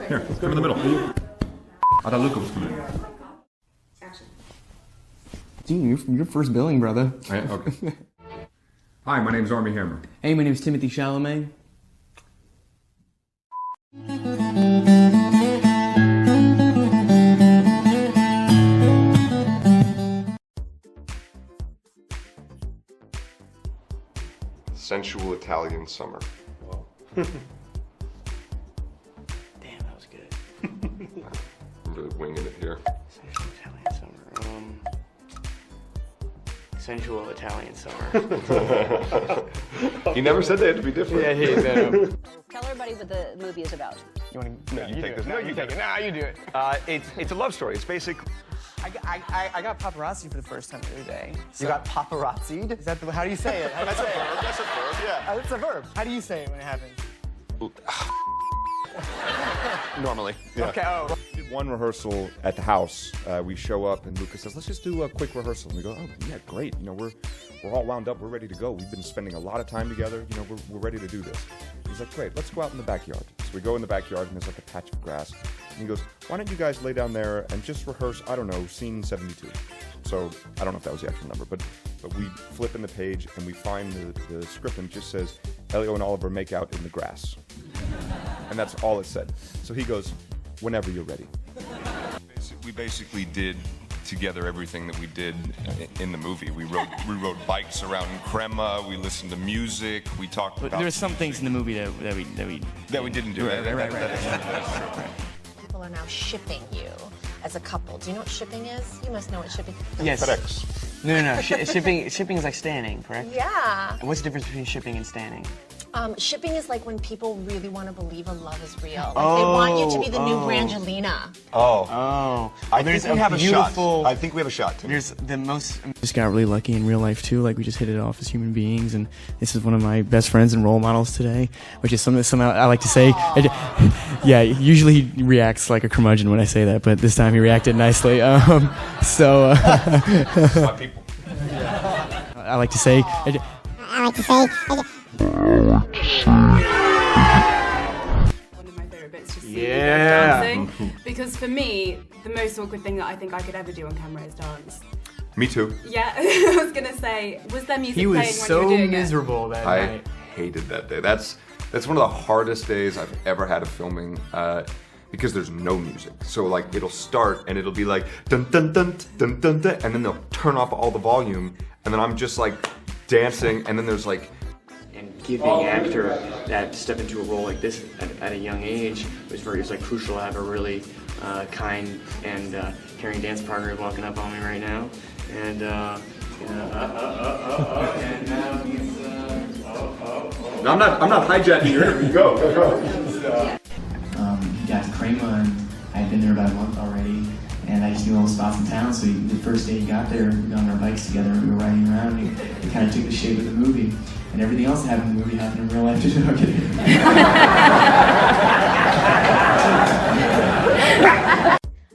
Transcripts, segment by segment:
Here, let's go in the middle. I thought Luca was coming in. Action. Dude, you're first billing, brother. Okay. Hi, my name's Armie Hammer. Hey, my name's Timothée Chalamet. Sensual Italian summer. Wow. Damn, that was good. I'm really winging it here. Sensual Italian summer. Sensual Italian summer. He never said they had to be different. Yeah, he did. Tell everybody what the movie is about. You want to? No, you take this. No, you take it. Nah, you do it. It's a love story. It's basically. I got paparazzi for the first time the other day. So. You got paparazzi'd? Is that how do you say it? That's a verb. That's a verb. Yeah. That's a verb. How do you say it when it happens? Normally. Yeah. Okay. Oh. We did one rehearsal at the house. We show up and Lucas says, "Let's just do a quick rehearsal." And we go, "Oh yeah, great. You know, we're all wound up. We're ready to go. We've been spending a lot of time together. You know, we're ready to do this." He's like, "Great. Let's go out in the backyard." So we go in the backyard and there's like a patch of grass. And he goes, "Why don't you guys lay down there and just rehearse? I don't know, scene 72." So I don't know if that was the actual number, but we flip in the page and we find the script and it just says, "Elio and Oliver make out in the grass." And that's all it said. So he goes, "Whenever you're ready." We basically did together everything that we did in the movie. We rode bikes around Crema. We listened to music. We talked about. There were some things in the movie that we didn't do. Right. People are now shipping you as a couple. Do you know what shipping is? You must know what shipping is. Yes. FedEx. No. Shipping is like standing, correct? Yeah. And what's the difference between shipping and standing? Shipping is like when people really want to believe a love is real. Like they want you to be the new Brangelina. Oh. I think we have a shot. beautiful. I think we have a shot. There's the most. Just got really lucky in real life too. Like we just hit it off as human beings, and this is one of my best friends and role models today, which is something that somehow I like to say. Yeah, usually he reacts like a curmudgeon when I say that, but this time he reacted nicely. My people. I like to say. One of my favorite bits to see dancing, because for me, the most awkward thing that I think I could ever do on camera is dance. Me too. Yeah, I was gonna say, was there music He playing was when so you were doing miserable that I night. hated that day. That's one of the hardest days I've ever had of filming. Because there's no music. So like it'll start and it'll be like dun dun dun dun dun dun, and then they'll turn off all the volume, and then I'm just like dancing, and then there's like. And giving an actor that step into a role like this at a young age was like crucial to have a really kind and caring dance partner walking up on me right now, and and now he's No, I'm not hijacking your interview. Go. He got to Crema, and I had been there about a month already, and I just knew all the spots in town. So the first day he got there, we got on our bikes together and we were riding around. It kind of took the shape of the movie, and everything else that happened in the movie happened in real life too.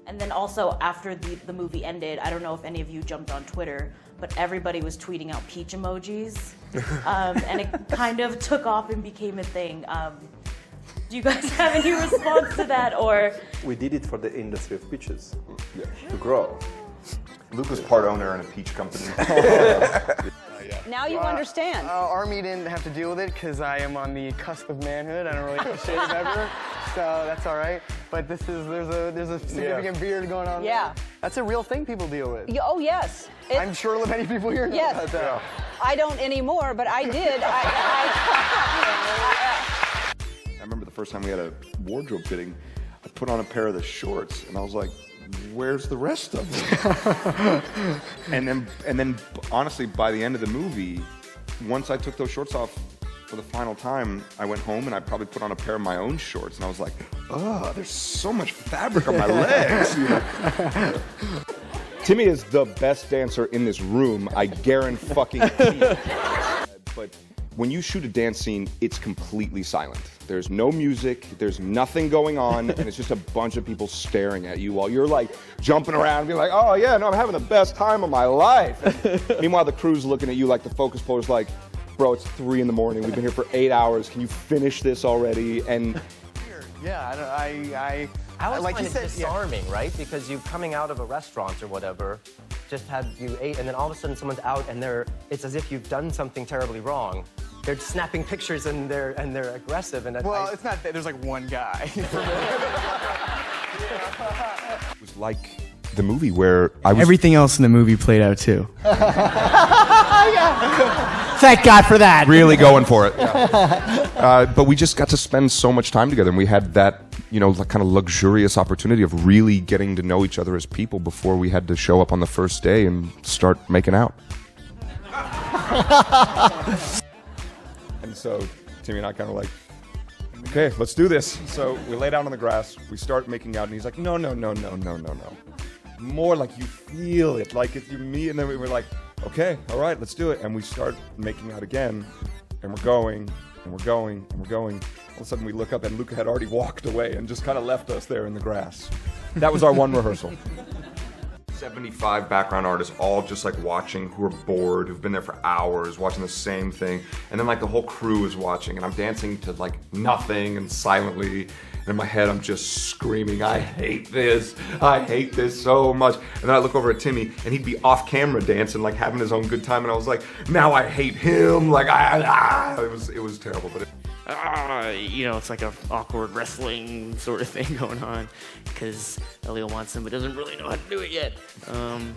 And then also after the movie ended, I don't know if any of you jumped on Twitter, but everybody was tweeting out peach emojis, and it kind of took off and became a thing. Do you guys have any response to that, or? We did it for the industry of peaches to grow. Luca's part owner in a peach company. Now you understand. Armie didn't have to deal with it because I am on the cusp of manhood. I don't really have to shave ever, so that's all right. But there's a significant beard going on. Yeah. There. That's a real thing people deal with. Oh yes. I'm sure many people here know about that. Yeah. I don't anymore, but I did. I remember the first time we had a wardrobe fitting, I put on a pair of the shorts and I was like, "Where's the rest of them?" and then honestly, by the end of the movie, once I took those shorts off for the final time, I went home and I probably put on a pair of my own shorts and I was like, "Oh, there's so much fabric on my legs." Timmy is the best dancer in this room, I guarantee. But when you shoot a dance scene, it's completely silent. There's no music, there's nothing going on, and it's just a bunch of people staring at you while you're like jumping around and being like, "Oh yeah, no, I'm having the best time of my life." And meanwhile, the crew's looking at you like the focus puller's like, "Bro, it's 3 in the morning. We've been here for 8 hours. Can you finish this already?" And Yeah, I always like find you it said, disarming, right? Because you coming out of a restaurant or whatever, just had you ate, and then all of a sudden someone's out, and it's as if you've done something terribly wrong. They're snapping pictures and they're aggressive, and well, it's not that there's like one guy. It was like the movie where I was. Everything else in the movie played out too. Thank God for that. Really going for it. Yeah. But we just got to spend so much time together, and we had that, kind of luxurious opportunity of really getting to know each other as people before we had to show up on the first day and start making out. And so Timmy and I kind of like, okay, let's do this. So we lay down on the grass, we start making out, and he's like, no. More like you feel it, like it's you, me, and then we were like, okay, all right, let's do it. And we start making out again, and we're going, and we're going, and we're going. All of a sudden we look up, and Luca had already walked away and just kind of left us there in the grass. That was our one rehearsal. 75 background artists, all just like watching, who are bored, who've been there for hours, watching the same thing. And then like the whole crew is watching, and I'm dancing to like nothing and silently. And in my head, I'm just screaming, I hate this so much. And then I look over at Timmy, and he'd be off camera dancing, like having his own good time. And I was like, now I hate him. Like, it was terrible. But It's like a awkward wrestling sort of thing going on because Elio wants him but doesn't really know how to do it yet. When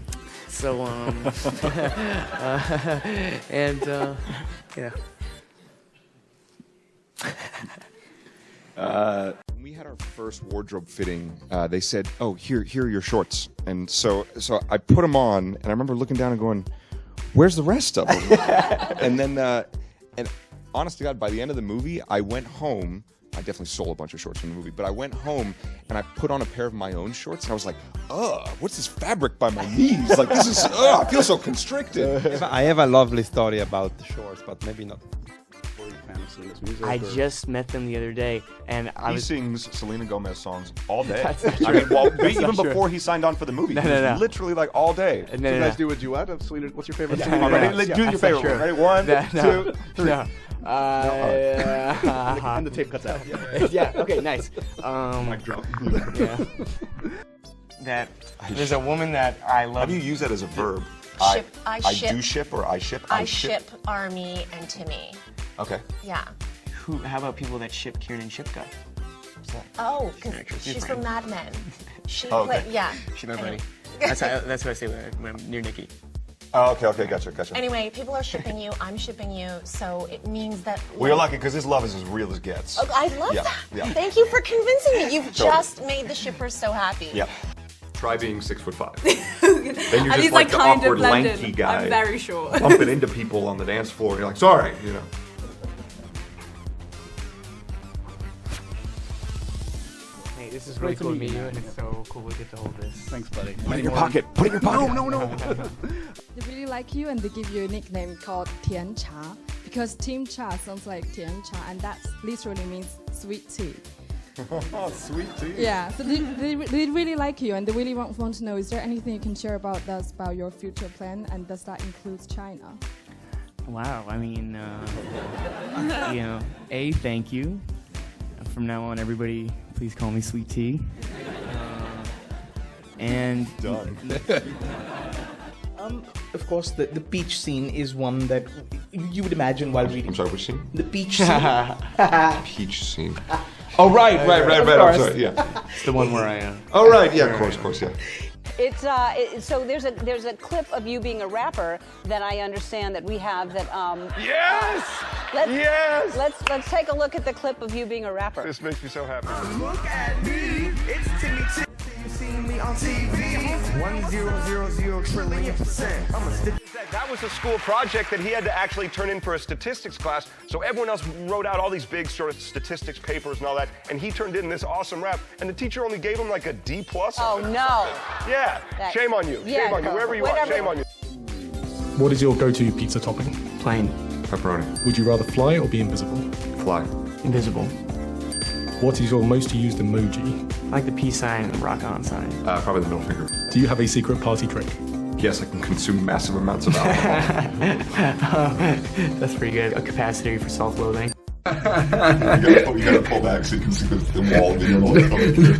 we had our first wardrobe fitting, they said, "Oh, here are your shorts." And so I put them on, and I remember looking down and going, "Where's the rest of them?" And then, and honest to God, by the end of the movie, I went home. I definitely stole a bunch of shorts from the movie, but I went home and I put on a pair of my own shorts, and I was like, "Ugh, what's this fabric by my knees? Like this is, I feel so constricted." I have a lovely story about the shorts, but maybe not. I just met them the other day, and He sings Selena Gomez songs all day. That's not I mean, true. even before he signed on for the movie, he was literally like all day. And then, You guys do a duet of Selena. What's your favorite song? Ready? Do your favorite one. Ready? 1, 2, 3. No. And the tape cuts out. Yeah. Okay. Nice. Mic drop. Yeah. That there's a woman that I love. How do you use that as a verb? I do ship or I ship? I ship Armie and Timmy. Okay. Yeah. How about people that ship Kieran and Shipka? Oh, because she's from Mad Men. She okay. yeah. She's my buddy. Anyway. That's what I say when I'm near Nikki. Oh, okay, gotcha. Anyway, people are shipping you. I'm shipping you. So it means that. Well, you're lucky because this love is as real as gets. Oh, I love that. Yeah. Thank you for convincing me. You've just made the shippers so happy. Yeah. try being 6'5". Then you're And just he's like the kind of awkward, blended. lanky guy. I'm very short. Bumping into people on the dance floor. And you're like, sorry, you know. Hey, this is really cool to meet you, and it's so cool to get to hold this. Thanks, buddy. Put it in your pocket. Put it in your pocket. No. They really like you, and they give you a nickname called Tian Cha because Team Cha sounds like Tian Cha, and that literally means sweet tea. Oh, sweet tea. Yeah, so they really like you, and they really want to know, is there anything you can share about us, about your future plan, and does that include China? Wow, I mean, you know, thank you. From now on, everybody, please call me Sweet Tea. And done. Of course, the peach scene is one that you would imagine while reading. I'm sorry, which scene? The peach scene. Peach scene. Oh, right. I'm sorry, yeah. It's the one where I... Oh, right, yeah, of course, yeah. It's so there's a clip of you being a rapper that I understand that we have that Yes! Let's take a look at the clip of you being a rapper. This makes me so happy. Look at me, it's Timothée. You seen me on TV. 1,000 trillion%. I'm a That was a school project that he had to actually turn in for a statistics class. So everyone else wrote out all these big sort of statistics papers and all that, and he turned in this awesome rap, and the teacher only gave him like a D+. Oh no! Yeah, shame on you. Yeah, shame on you. Wherever you are, shame on you. What is your go-to pizza topping? Plain. Pepperoni. Would you rather fly or be invisible? Fly. Invisible. What is your most used emoji? I like the peace sign and the rock on sign. Probably the middle finger. Do you have a secret party trick? Yes, I can consume massive amounts of alcohol. That's pretty good. A capacitor for self-loathing. You gotta pull back so you can see the wall and the yellow coming through.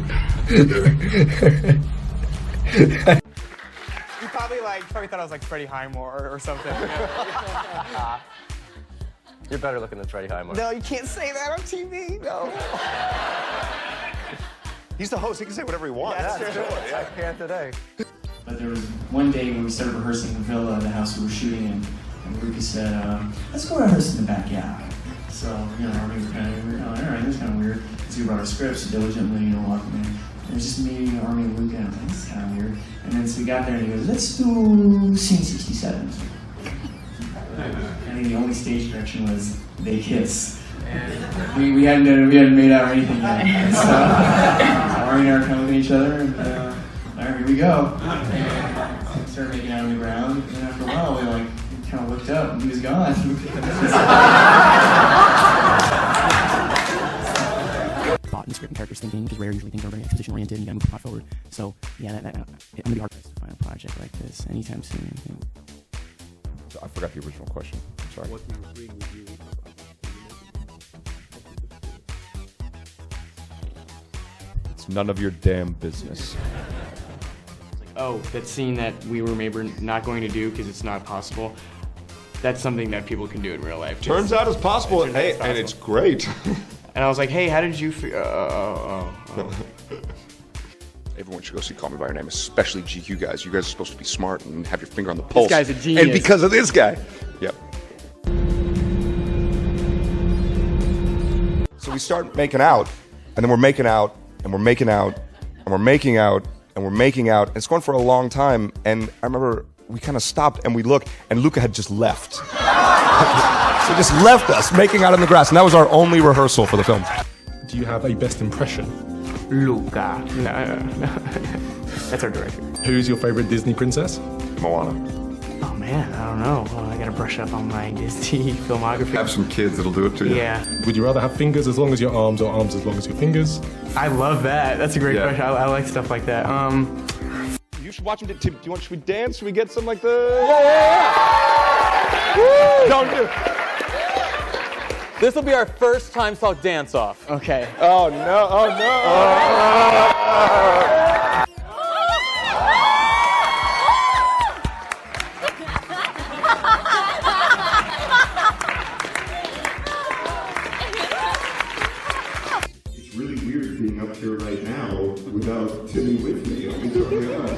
You probably thought I was like Freddie Highmore or something. You're better looking than Freddie Highmore. No, you can't say that on TV. No. He's the host. He can say whatever he wants. That's true. I can't today. But there was one day when we started rehearsing the villa, the house we were shooting in, and Lucas said, let's go rehearse in the backyard. So, Armie was kind of weird. Oh, all right, that's kind of weird. So we brought our scripts diligently, walking in. It was just me, Armie, and Luca, and I was like, this is kind of weird. And then so we got there, and he goes, let's do scene 67. I think the only stage direction was they kiss. And we hadn't made out or anything yet. So Armie and I were kind of looking at each other, and all right, here we go. And we started making out on the ground, and after a while, we kind of looked up, and he was gone. Thought and script and characters thinking, because Rare usually things are very exposition oriented, and you gotta move the plot forward. So yeah, I'm gonna be hard pressed to find a project like this anytime soon. I think. I forgot the original question. I'm sorry. What do you agree with you? It's none of your damn business. Oh, that scene that we were maybe not going to do because it's not possible. That's something that people can do in real life. Turns out it's possible, and it's great. And I was like, hey, how did you Everyone should go see Call Me By Your Name, especially GQ guys. You guys are supposed to be smart and have your finger on the pulse. This guy's a genius. And because of this guy. Yep. So we start making out, and then we're making out, and we're making out, and we're making out, and we're making out. And it's going for a long time, and I remember we kind of stopped, and we looked, and Luca had just left. So he just left us, making out on the grass, and that was our only rehearsal for the film. Do you have a best impression? Luca. No. That's our director. Who's your favorite Disney princess? Moana. Oh man, I don't know. Well, I gotta brush up on my Disney filmography. Have some kids that'll do it to you. Yeah. Would you rather have fingers as long as your arms or arms as long as your fingers? I love that. That's a great question. I like stuff like that. You should watch him. Should we dance? Should we get some like the... Don't do it. This will be our first time talk dance off. Okay. Oh no! Oh no! It's really weird being up here right now without Timmy with me. I'll be talking about.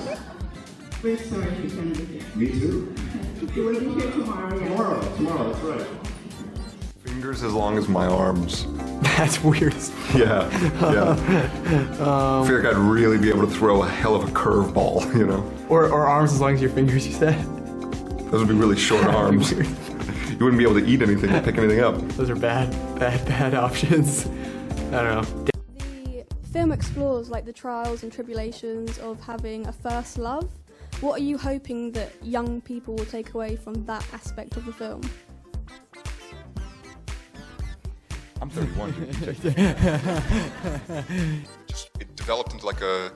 We're sorry you couldn't be here. Me too. You will be here tomorrow. Yeah. Tomorrow, that's right. Fingers as long as my arms. That's weird. Yeah. I feel like I'd really be able to throw a hell of a curveball, Or arms as long as your fingers, you said? Those would be really short arms. You wouldn't be able to eat anything or pick anything up. Those are bad options. I don't know. The film explores the trials and tribulations of having a first love. What are you hoping that young people will take away from that aspect of the film? I'm 31, dude. It developed into like a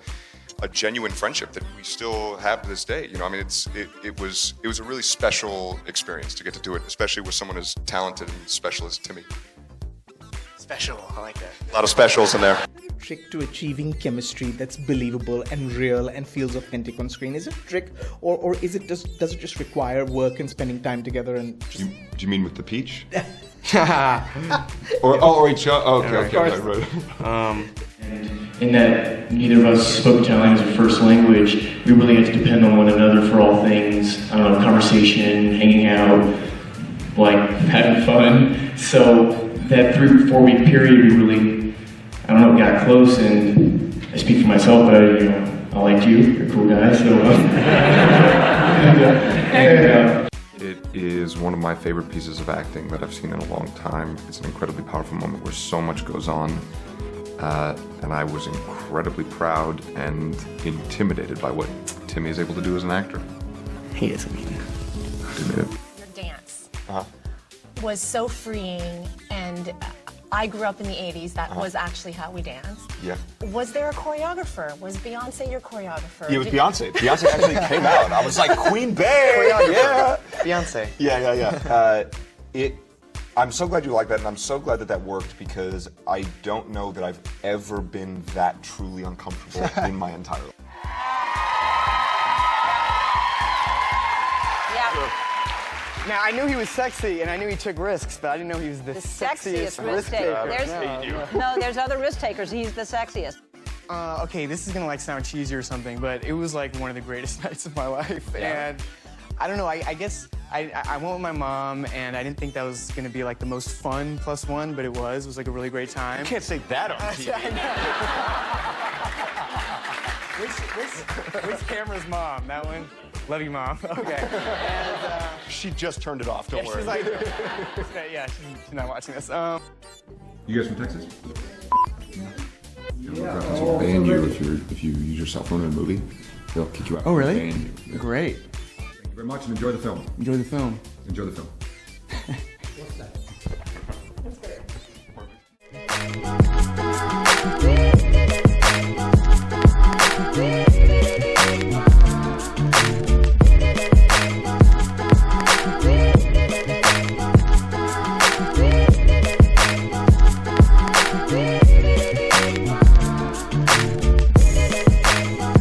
genuine friendship that we still have to this day. It was a really special experience to get to do it, especially with someone as talented and special as Timmy. Special, I like that. A lot of specials in there. Trick to achieving chemistry that's believable and real and feels authentic on screen? Is it a trick, or does it just require work and spending time together? And do you mean with the peach? or each other? Okay, right. In that neither of us spoke Italian as a first language, we really had to depend on one another for all things, conversation, hanging out, having fun. So that 3 or 4 week period, we really, got close, and I speak for myself, but I liked you. You're a cool guy, so. It is one of my favorite pieces of acting that I've seen in a long time. It's an incredibly powerful moment where so much goes on, and I was incredibly proud and intimidated by what Timmy is able to do as an actor. He doesn't mean it. I do mean it. Your dance was so freeing, and I grew up in the 80s. That was actually how we danced. Yeah. Was there a choreographer? Was Beyonce your choreographer? Yeah, it was Beyonce. Beyonce actually came out. I was like, Queen Bey! Yeah. Beyonce. Yeah. I'm so glad you like that, and I'm so glad that that worked, because I don't know that I've ever been that truly uncomfortable in my entire life. Yeah. Now, I knew he was sexy, and I knew he took risks, but I didn't know he was the Sexiest risk taker. There's other risk takers. He's the sexiest. Okay, this is gonna like sound cheesy or something, but it was like one of the greatest nights of my life. And I don't know, I guess I went with my mom, and I didn't think that was gonna be like the most fun +1, but it was like a really great time. You can't say that on TV. Which camera's mom? That one? Love you, Mom. Okay. And, she just turned it off, don't worry. She's like, yeah, she's not watching this. You guys from Texas? Reference will ban you if you use your cell phone in a movie. They'll kick you out. Oh, really? Ban you. Yeah. Great. Thank you very much, and enjoy the film. Enjoy the film. Enjoy the film.